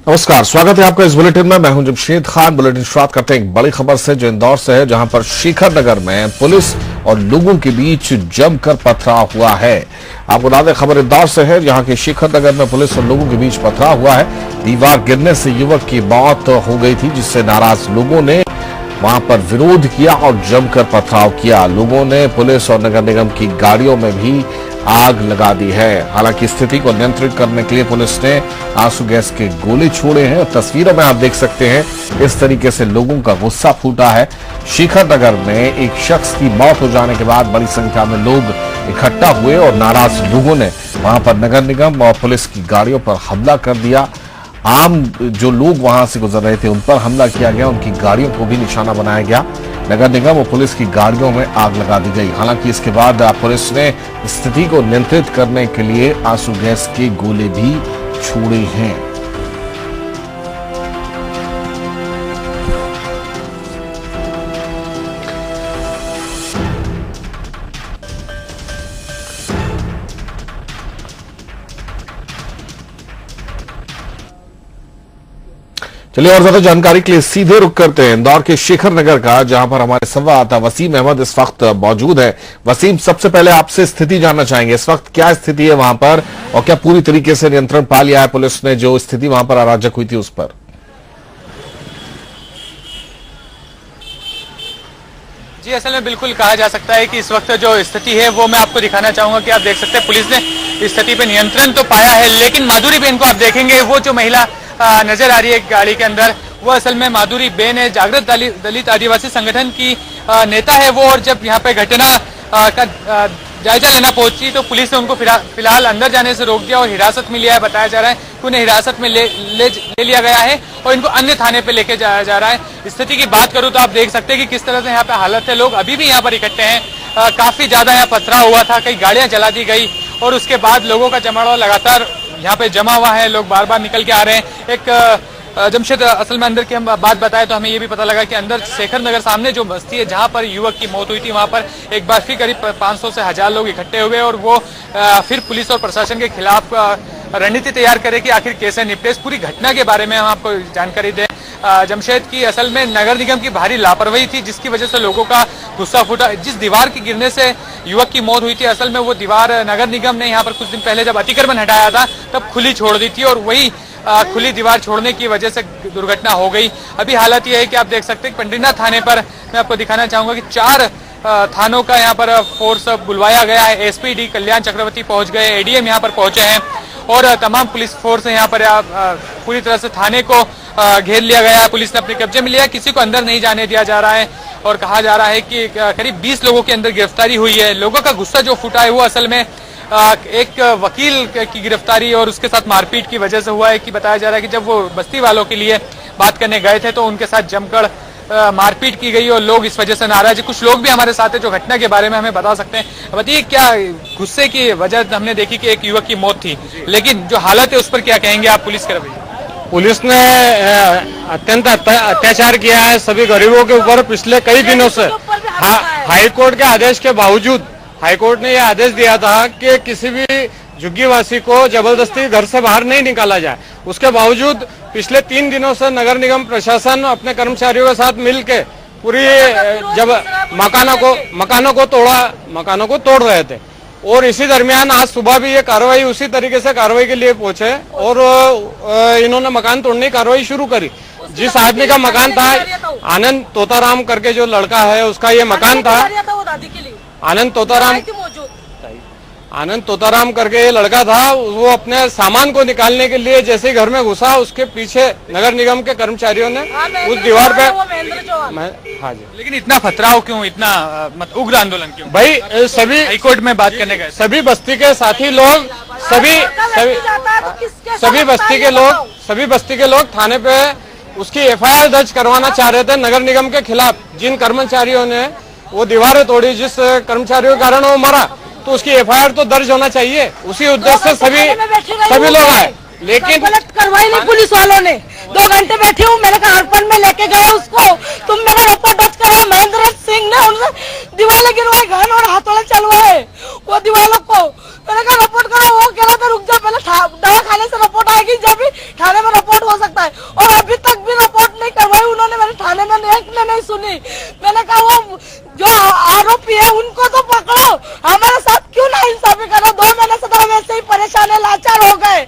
नमस्कार, स्वागत है आपका इस बुलेटिन में। मैं हूं जमशेद खान। बुलेटिन शुरुआत करते हैं एक बड़ी खबर से जो इंदौर से है, जहां पर शेखर नगर में पुलिस और लोगों के बीच जमकर पथराव हुआ है। आपको बता दें, खबर इंदौर से है, जहां के शेखर नगर में पुलिस और लोगों के बीच पथराव हुआ है। दीवार गिरने से युवक की मौत हो गई थी, जिससे नाराज लोगों ने वहां पर विरोध किया और जमकर पथराव किया। लोगों ने पुलिस और नगर निगम की गाड़ियों में भी आग लगा दी है। हालांकि स्थिति को नियंत्रित करने के लिए पुलिस ने आंसू गैस के गोले छोड़े हैं। तस्वीरों में आप देख सकते हैं इस तरीके से लोगों का गुस्सा फूटा है। शेखर नगर में एक शख्स की मौत हो जाने के बाद बड़ी संख्या में लोग इकट्ठा हुए और नाराज लोगों ने वहां पर नगर निगम और पुलिस की गाड़ियों पर हमला कर दिया। आम जो लोग वहां से गुजर रहे थे उन पर हमला किया गया, उनकी गाड़ियों को भी निशाना बनाया गया। नगर निगम और पुलिस की गाड़ियों में आग लगा दी गई। हालांकि इसके बाद पुलिस ने स्थिति को नियंत्रित करने के लिए आंसू गैस के गोले भी छोड़े हैं। चलिए और ज्यादा जानकारी के लिए सीधे रुक करते हैं इंदौर के शेखर नगर का, जहां पर हमारे संवाददाता वसीम अहमद इस वक्त मौजूद है। वसीम, सबसे पहले आपसे स्थिति जानना चाहेंगे, इस वक्त क्या स्थिति है वहां पर और क्या पूरी तरीके से नियंत्रण पा लिया है पुलिस ने जो स्थिति वहां पर अराजक हुई थी उस पर? जी, असल में बिल्कुल कहा जा सकता है कि इस वक्त जो स्थिति है वो मैं आपको दिखाना चाहूंगा कि आप देख सकते हैं पुलिस ने स्थिति पे नियंत्रण तो पाया है, लेकिन माधुरी बेन को आप देखेंगे, वो जो महिला नजर आ रही है गाड़ी के अंदर, वो असल में माधुरी बेन है, जागृत दलित आदिवासी संगठन की नेता है वो। और जब यहाँ पे घटना का जायजा लेना पहुंची तो पुलिस ने उनको फिलहाल अंदर जाने से रोक दिया और हिरासत में लिया है। बताया जा रहा है कि उन्हें हिरासत में ले लिया गया है और इनको अन्य थाने पे लेके जाया जा रहा है। स्थिति की बात करूं तो आप देख सकते हैं कि किस तरह से यहाँ पे हालत है। लोग अभी भी यहाँ पर इकट्ठे हैं। काफी ज्यादा यहाँ पथराव हुआ था, कई गाड़ियां जला दी गई और उसके बाद लोगों का जमावड़ा लगातार यहाँ पे जमा हुआ है। लोग बार बार निकल के आ रहे हैं। एक जमशेद, असल में अंदर की हम बात बताएं तो हमें ये भी पता लगा कि अंदर शेखर नगर सामने जो बस्ती है जहां पर युवक की मौत हुई थी, वहां पर एक बार फिर करीब 500 से 1000 लोग इकट्ठे हुए और वो फिर पुलिस और प्रशासन के खिलाफ रणनीति तैयार करे कि आखिर कैसे निपटे। इस पूरी घटना के बारे में हम आपको जानकारी दें जमशेद की असल में नगर निगम की भारी लापरवाही थी जिसकी वजह से लोगों का गुस्सा फूटा। जिस दीवार के गिरने से युवक की मौत हुई थी, असल में वो दीवार नगर निगम ने यहाँ पर कुछ दिन पहले जब अतिक्रमण हटाया था तब खुली छोड़ दी थी और वही खुली दीवार छोड़ने की वजह से दुर्घटना हो गई। अभी हालत यह है कि आप देख सकते हैं पंडरीनाथ थाने पर मैं आपको दिखाना चाहूंगा कि 4 थानों का यहाँ पर फोर्स बुलवाया गया है। एसपी कल्याण चक्रवर्ती पहुंच गए, एडीएम यहाँ पर पहुंचे हैं और तमाम पुलिस फोर्स यहाँ पर पूरी तरह से थाने को घेर लिया गया है। पुलिस ने अपने कब्जे में लिया, किसी को अंदर नहीं जाने दिया जा रहा है और कहा जा रहा है कि करीब 20 लोगों के अंदर गिरफ्तारी हुई है। लोगों का गुस्सा जो फूटा है वो असल में एक वकील की गिरफ्तारी और उसके साथ मारपीट की वजह से हुआ है। कि बताया जा रहा है कि जब वो बस्ती वालों के लिए बात करने गए थे तो उनके साथ जमकर मारपीट की गई और लोग इस वजह से नाराज है। कुछ लोग भी हमारे साथ है जो घटना के बारे में हमें बता सकते हैं। बताइए, क्या गुस्से की वजह हमने देखी कि एक युवक की मौत थी, लेकिन जो हालत है उस पर क्या कहेंगे आप पुलिस के रवैये? पुलिस ने अत्यंत अत्याचार किया है सभी गरीबों के ऊपर पिछले कई दिनों से। हाईकोर्ट के आदेश के बावजूद हाईकोर्ट ने यह आदेश दिया था कि किसी भी झुग्गीवासी को जबरदस्ती घर से बाहर नहीं निकाला जाए। उसके बावजूद पिछले 3 दिनों से नगर निगम प्रशासन अपने कर्मचारियों के साथ मिलकर पूरी जब मकानों को तोड़ रहे थे और इसी दरमियान आज सुबह भी ये कार्रवाई उसी तरीके से कार्रवाई के लिए पहुंचे और इन्होंने मकान तोड़ने की कार्रवाई शुरू करी। जिस आदमी का मकान था, आनंद तोताराम करके जो लड़का है उसका ये मकान था। आनंद तोताराम करके ये लड़का था, वो अपने सामान को निकालने के लिए जैसे घर में घुसा, उसके पीछे नगर निगम के कर्मचारियों ने उस दीवार पे हाँ जी। लेकिन इतना पथराव क्यों, इतना उग्र आंदोलन क्यों? भाई सभी हाईकोर्ट में बात करने गए, सभी बस्ती के साथी लोग, सभी बस्ती के लोग थाने पे उसकी एफआईआर दर्ज करवाना चाह रहे थे नगर निगम के खिलाफ। जिन कर्मचारियों ने वो दीवारें तोड़ी, जिस कर्मचारियों के कारण वो मरा, तो उसकी एफआईआर तो दर्ज होना चाहिए। उसी उद्देश्य से सभी लोग आए, लेकिन गलत करवाई नहीं पुलिस वालों ने। 2 घंटे बैठी हूँ, मेरे को अर्पण में लेके गए उसको, तुम मेरा रिपोर्ट दर्ज करा। महेंद्र सिंह ने उनसे दीवारें गिरवाई, घन और हाथोड़ा चलवाए वो दीवारों को। मैंने कहा रिपोर्ट करो, वो कह रहा था रुक जा पहले दवा खाने से रिपोर्ट आएगी, जब भी थाने में रिपोर्ट हो सकता और अभी तक भी रिपोर्ट नहीं करवाई उन्होंने। मेरे थाने में एक ने नहीं सुनी। मैंने कहा वो जो आरोपी है उनको तो पकड़ो, हमारे साथ क्यों ना इंसाफी करो। 2 महीने से तो हम ऐसे ही परेशान है, लाचार हो गए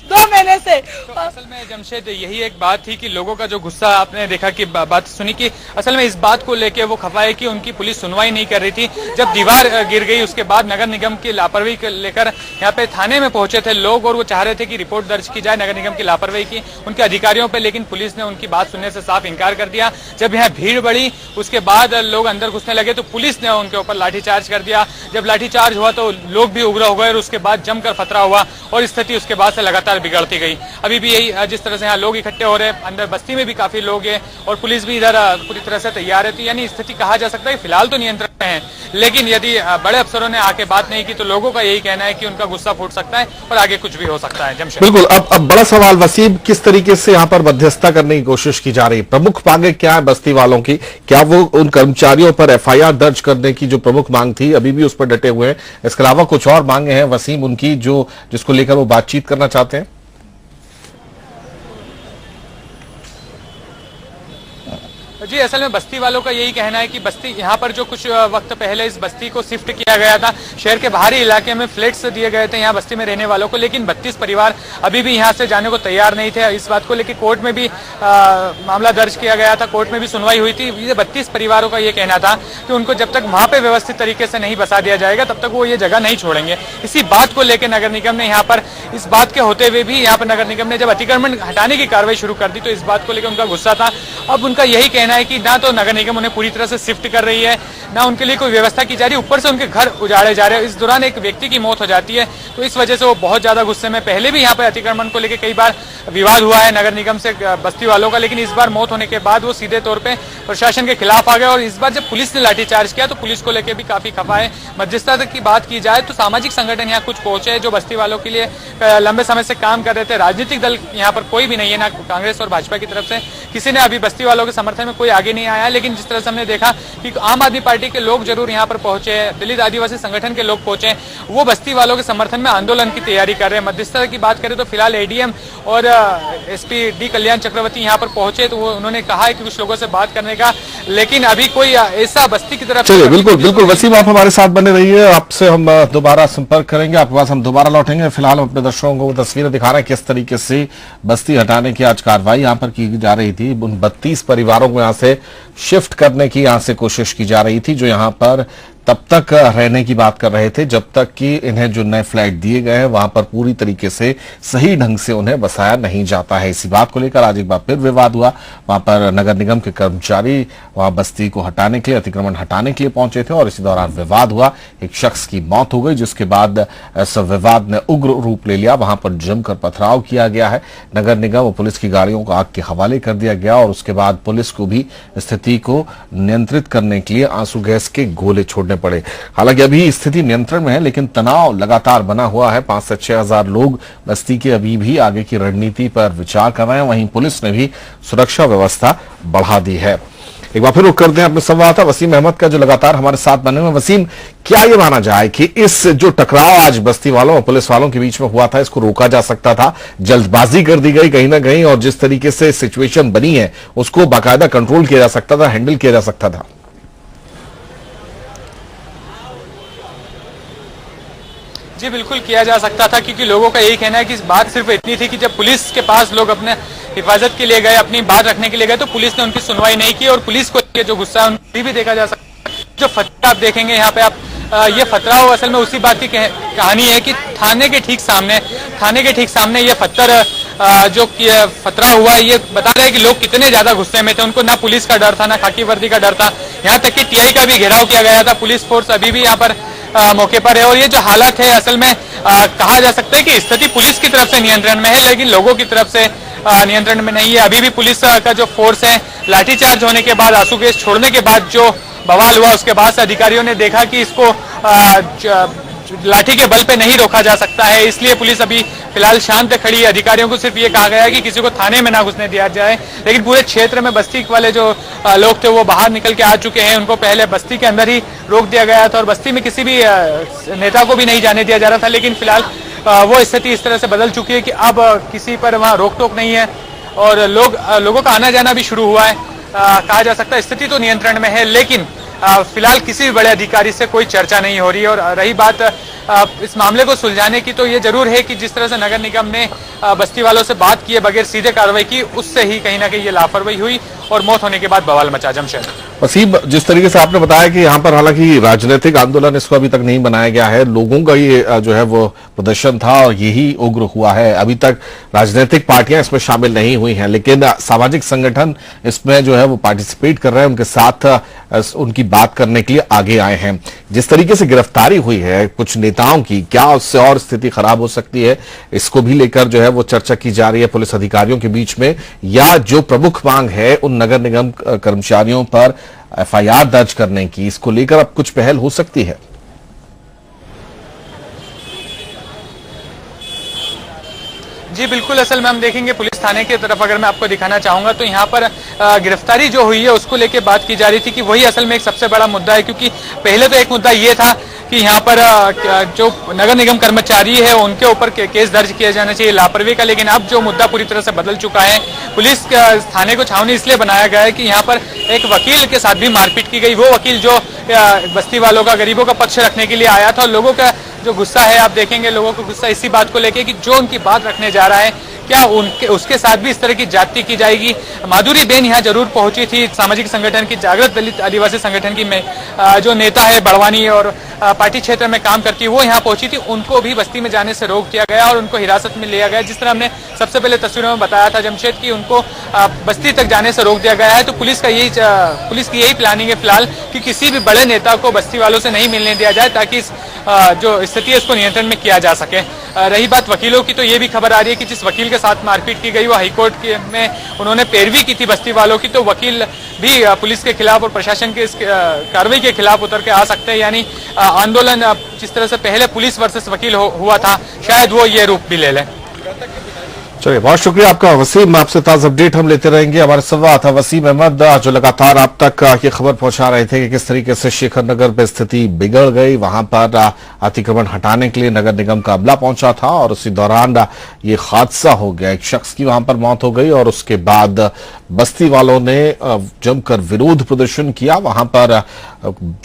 2 महीने से। तो असल में जमशेद यही एक बात थी कि लोगों का जो गुस्सा आपने देखा कि बात सुनी कि असल में इस बात को लेके वो खफा है कि उनकी पुलिस सुनवाई नहीं कर रही थी। जब दीवार गिर गई उसके बाद नगर निगम की लापरवाही को लेकर यहाँ पे थाने में पहुंचे थे लोग और वो चाह रहे थे कि रिपोर्ट दर्ज की जाए नगर निगम की लापरवाही की उनके अधिकारियों पे, लेकिन पुलिस ने उनकी बात सुनने से साफ इनकार कर दिया। जब यहाँ भीड़ बढ़ी उसके बाद लोग अंदर घुसने लगे तो पुलिस ने उनके ऊपर लाठीचार्ज कर दिया। जब लाठीचार्ज हुआ तो लोग भी उग्र हो गए और उसके बाद जमकर खतरा हुआ और स्थिति उसके बाद से लगातार बिगड़ती गई। अभी भी यही जिस तरह से यहाँ लोग इकट्ठे हो रहे हैं, अंदर बस्ती में भी काफी लोग हैं और पुलिस भी इधर पूरी तरह से तैयार है। तो यानी स्थिति कहा जा सकता है फिलहाल तो नियंत्रण में है, लेकिन यदि बड़े अफसरों ने आके बात नहीं की तो लोगों का यही कहना है कि उनका गुस्सा फूट सकता है और आगे कुछ भी हो सकता है। जमशेद बिल्कुल। अब बड़ा सवाल वसीम, किस तरीके से यहाँ पर मध्यस्थता करने की कोशिश की जा रही है? प्रमुख मांगे क्या है बस्ती वालों की? क्या वो उन कर्मचारियों पर एफआईआर दर्ज करने की जो प्रमुख मांग थी अभी भी उस पर डटे हुए हैं? इसके अलावा कुछ और मांगे हैं वसीम उनकी जिसको लेकर वो बातचीत करना चाहते हैं? जी असल में बस्ती वालों का यही कहना है कि बस्ती यहाँ पर जो कुछ वक्त पहले इस बस्ती को शिफ्ट किया गया था, शहर के बाहरी इलाके में फ्लैट्स दिए गए थे यहाँ बस्ती में रहने वालों को, लेकिन 32 परिवार अभी भी यहाँ से जाने को तैयार नहीं थे। इस बात को लेकर कोर्ट में भी मामला दर्ज किया गया था, कोर्ट में भी सुनवाई हुई थी। ये 32 परिवारों का ये कहना था कि उनको जब तक वहां पे व्यवस्थित तरीके से नहीं बसा दिया जाएगा तब तक वो ये जगह नहीं छोड़ेंगे। इसी बात को लेकर नगर निगम ने यहाँ पर इस बात के होते हुए भी यहाँ पर नगर निगम ने जब अतिक्रमण हटाने की कार्रवाई शुरू कर दी तो इस बात को लेकर उनका गुस्सा था। अब उनका यही कहना है कि ना तो नगर निगम उन्हें पूरी तरह से शिफ्ट कर रही है, ना उनके लिए कोई व्यवस्था की जा रही है, ऊपर से उनके घर उजाड़े जा रहे हैं। इस दौरान एक व्यक्ति की मौत हो जाती है तो इस वजह से वो बहुत ज्यादा गुस्से में। पहले भी यहाँ पर अतिक्रमण को लेकर कई बार विवाद हुआ है नगर निगम से बस्ती वालों का, लेकिन इस बार मौत होने के बाद वो सीधे तौर पर प्रशासन के खिलाफ आ गए और इस बार जब पुलिस ने लाठीचार्ज किया तो पुलिस को लेकर भी काफी खफा है। मध्यस्थता की बात की जाए तो सामाजिक संगठन यहाँ कुछ पहुंचे जो बस्ती वालों के लिए लंबे समय से काम कर रहे थे। राजनीतिक दल यहाँ पर कोई भी नहीं है, ना कांग्रेस और भाजपा की तरफ से किसी ने अभी बस्ती वालों के समर्थन में कोई आगे नहीं आया। लेकिन जिस तरह से हमने देखा कि आम आदमी पार्टी के लोग जरूर यहाँ पर पहुंचे, दलित आदिवासी संगठन के लोग पहुंचे, वो बस्ती वालों के समर्थन में आंदोलन की तैयारी कर रहे हैं। मध्यस्थता की बात करें तो फिलहाल एडीएम और एसपी डी कल्याण चक्रवर्ती यहाँ पर पहुंचे तो उन्होंने कहा है कि कुछ लोगों से बात करने का, लेकिन अभी कोई ऐसा बस्ती की तरफ। चलिए बिल्कुल वसीम आप हमारे साथ बने रहिए, आपसे हम दोबारा संपर्क करेंगे, आपके पास हम दोबारा लौटेंगे। फिलहाल हम अपने दर्शकों को तस्वीरें दिखा रहे हैं किस तरीके से बस्ती हटाने की आज कार्रवाई यहाँ पर की जा रही थी। उन 32 परिवारों को यहाँ से शिफ्ट करने की यहाँ से कोशिश की जा रही थी जो यहाँ पर तब तक रहने की बात कर रहे थे जब तक कि इन्हें जो नए फ्लैट दिए गए हैं वहां पर पूरी तरीके से सही ढंग से उन्हें बसाया नहीं जाता है। इसी बात को लेकर आज एक बार फिर विवाद हुआ। वहां पर नगर निगम के कर्मचारी वहां बस्ती को हटाने के लिए, अतिक्रमण हटाने के लिए पहुंचे थे और इसी दौरान विवाद हुआ। एक शख्स की मौत हो गई जिसके बाद इस विवाद ने उग्र रूप ले लिया। वहां पर जमकर पथराव किया गया है। नगर निगम और पुलिस की गाड़ियों को आग के हवाले कर दिया गया और उसके बाद पुलिस को भी स्थिति को नियंत्रित करने के लिए आंसू गैस के गोले छोड़ने पड़े। हालांकि अभी स्थिति नियंत्रण में है लेकिन तनाव लगातार बना हुआ है। 5 से 6 हजार लोग बस्ती के अभी भी आगे की रणनीति पर विचार कर रहे हैं। वहीं पुलिस ने भी सुरक्षा व्यवस्था बढ़ा दी है। एक बार फिर रुक करते हैं अपने संवाददाता वसीम अहमद का जो लगातार हमारे साथ बने हुए। वसीम, क्या ये माना जाए कि इस जो टकराव आज बस्ती वालों और पुलिस वालों के बीच में हुआ था इसको रोका जा सकता था? जल्दबाजी कर दी गई कहीं ना कहीं और जिस तरीके से सिचुएशन बनी है उसको बाकायदा कंट्रोल किया जा सकता था, हैंडल किया जा सकता था? जी बिल्कुल किया जा सकता था क्योंकि लोगों का यही कहना है कि इस बात सिर्फ इतनी थी कि जब पुलिस के पास लोग अपने हिफाजत के लिए गए, अपनी बात रखने के लिए गए तो पुलिस ने उनकी सुनवाई नहीं की और पुलिस को जो गुस्सा है उनकी भी देखा जा सकता है। जो फतरा आप देखेंगे यहाँ पे आप ये फतरा असल में उसी बात की कहानी है कि थाने के ठीक सामने ये पत्थर जो फतरा हुआ ये बता रहे हैं कि लोग कितने ज्यादा गुस्से में थे। उनको ना पुलिस का डर था ना खाकी वर्दी का डर था, यहाँ तक कि टीआई का भी घेराव किया गया था। पुलिस फोर्स अभी भी यहाँ पर मौके पर है और ये जो हालत है असल में कहा जा सकता है कि स्थिति पुलिस की तरफ से नियंत्रण में है लेकिन लोगों की तरफ से नियंत्रण में नहीं है। अभी भी पुलिस का जो फोर्स है लाठीचार्ज होने के बाद, आंसू गैस छोड़ने के बाद जो बवाल हुआ उसके बाद से अधिकारियों ने देखा कि इसको लाठी के बल पे नहीं रोका जा सकता है, इसलिए पुलिस अभी फिलहाल शांत खड़ी है। अधिकारियों को सिर्फ ये कहा गया है कि किसी को थाने में ना घुसने दिया जाए, लेकिन पूरे क्षेत्र में बस्ती वाले जो लोग थे वो बाहर निकल के आ चुके हैं। उनको पहले बस्ती के अंदर ही रोक दिया गया था और बस्ती में किसी भी नेता को भी नहीं जाने दिया जा रहा था, लेकिन फिलहाल वो स्थिति इस तरह से बदल चुकी है कि अब किसी पर वहां रोक टोक नहीं है और लोगों का आना जाना भी शुरू हुआ है। कहा जा सकता है स्थिति तो नियंत्रण में है, लेकिन फिलहाल किसी भी बड़े अधिकारी से कोई चर्चा नहीं हो रही है। और रही बात इस मामले को सुलझाने की, तो ये जरूर है कि जिस तरह से नगर निगम ने बस्ती वालों से बात किए बगैर सीधे कार्रवाई की, उससे ही कहीं ना कहीं ये लापरवाही हुई और मौत होने के बाद बवाल मचा। जमशेद वसीम, जिस तरीके से आपने बताया कि यहाँ पर हालांकि राजनीतिक आंदोलन इसको अभी तक नहीं बनाया गया है, लोगों का ये जो है वो प्रदर्शन था और यही उग्र हुआ है। अभी तक राजनीतिक पार्टियां इसमें शामिल नहीं हुई हैं, लेकिन सामाजिक संगठन इसमें जो है वो पार्टिसिपेट कर रहे हैं, उनके साथ उनकी बात करने के लिए आगे आए हैं। जिस तरीके से गिरफ्तारी हुई है कुछ नेताओं की, क्या उससे और स्थिति खराब हो सकती है, इसको भी लेकर जो है वो चर्चा की जा रही है पुलिस अधिकारियों के बीच में, या जो प्रमुख मांग है उन नगर निगम कर्मचारियों पर एफआईआर दर्ज करने की, इसको लेकर अब कुछ पहल हो सकती है? जी बिल्कुल, असल में हम देखेंगे पुलिस थाने की तरफ अगर मैं आपको दिखाना चाहूंगा तो यहाँ पर गिरफ्तारी जो हुई है उसको लेके बात की जा रही थी कि वही असल में एक सबसे बड़ा मुद्दा है। क्योंकि पहले तो एक मुद्दा ये था कि यहाँ पर जो नगर निगम कर्मचारी है उनके ऊपर केस दर्ज किया जाना चाहिए लापरवाही का, लेकिन अब जो मुद्दा पूरी तरह से बदल चुका है। पुलिस थाने को छावनी इसलिए बनाया गया है कि यहाँ पर एक वकील के साथ भी मारपीट की गई। वो वकील जो बस्ती वालों का, गरीबों का पक्ष रखने के लिए आया था, और लोगों का जो गुस्सा है, आप देखेंगे लोगों को गुस्सा इसी बात को लेके कि जो उनकी बात रखने जा रहा है क्या उसके साथ भी इस तरह की जाति की जाएगी। माधुरी बेन यहाँ जरूर पहुंची थी, सामाजिक संगठन की, जागृत दलित आदिवासी संगठन की जो नेता है बड़वानी और पार्टी क्षेत्र में काम करती है, वो यहाँ पहुंची थी। उनको भी बस्ती में जाने से रोक दिया गया और उनको हिरासत में लिया गया। जिस तरह हमने सबसे पहले तस्वीरों में बताया था जमशेद की उनको बस्ती तक जाने से रोक दिया गया है। तो पुलिस की यही प्लानिंग है फिलहाल कि किसी भी बड़े नेता को बस्ती वालों से नहीं मिलने दिया जाए, ताकि जो स्थिति है उसको नियंत्रण में किया जा सके। रही बात वकीलों की, तो ये भी खबर आ रही है कि जिस वकील के साथ मारपीट की गई वो हाईकोर्ट में उन्होंने पैरवी की थी बस्ती वालों की, तो वकील भी पुलिस के खिलाफ और प्रशासन के इस कार्रवाई के खिलाफ उतर के आ सकते हैं। यानी आंदोलन जिस तरह से पहले पुलिस वर्सेस वकील हुआ था, शायद वो ये रूप भी ले ले। चलिए, बहुत शुक्रिया आपका वसीम। आपसे ताज़ा अपडेट हम लेते रहेंगे। हमारे संवाददाता वसीम अहमद जो लगातार आप तक ये खबर पहुंचा रहे थे कि किस तरीके से शेखर नगर में स्थिति बिगड़ गई, वहां पर अतिक्रमण हटाने के लिए नगर निगम का अमला पहुंचा था और उसी दौरान ये हादसा हो गया। एक शख्स की वहां पर मौत हो गई और उसके बाद बस्ती वालों ने जमकर विरोध प्रदर्शन किया, वहां पर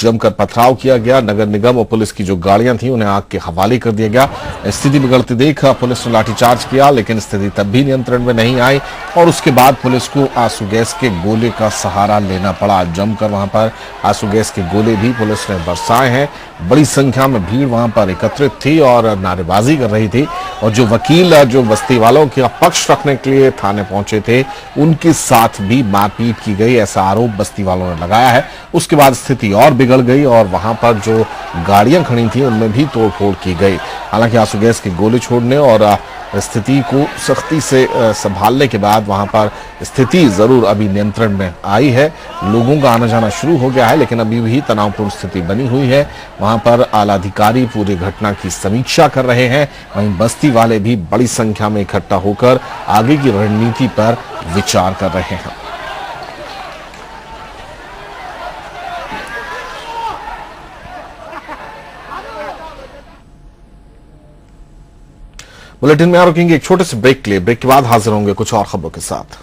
जमकर पथराव किया गया। नगर निगम और पुलिस की जो गाड़ियां थी उन्हें आग के हवाले कर दिया गया। स्थिति बिगड़ती देख पुलिस ने लाठीचार्ज किया, लेकिन स्थिति तब भी नियंत्रण में नहीं आई और उसके बाद पुलिस को आंसू गैस के गोले का सहारा लेना पड़ा। जमकर वहां पर आंसू गैस के गोले भी पुलिस ने बरसाए हैं। बड़ी संख्या में भीड़ वहां पर एकत्रित थी और नारेबाजी कर रही थी, और जो वकील जो बस्ती वालों का पक्ष रखने के लिए थाने पहुंचे थे उनके साथ भी मारपीट की गई, ऐसा आरोप बस्ती वालों ने लगाया है। उसके बाद स्थिति और बिगड़ गई और वहां पर जो गाड़ियां खड़ी थी उनमें भी तोड़फोड़ की गई। हालांकि आंसू गैस के गोले छोड़ने और स्थिति को सख्ती से संभालने के बाद वहां पर स्थिति जरूर अभी नियंत्रण में आई है। लोगों का आना जाना शुरू हो गया है, लेकिन अभी भी तनावपूर्ण स्थिति बनी हुई है। वहां पर आला अधिकारी पूरी घटना की समीक्षा कर रहे हैं, वहीं बस्ती वाले भी बड़ी संख्या में इकट्ठा होकर आगे की रणनीति पर विचार कर रहे हैं। बुलेटिन में रुकेंगे एक छोटे से ब्रेक के लिए। ब्रेक के बाद हाजिर होंगे कुछ और खबरों के साथ।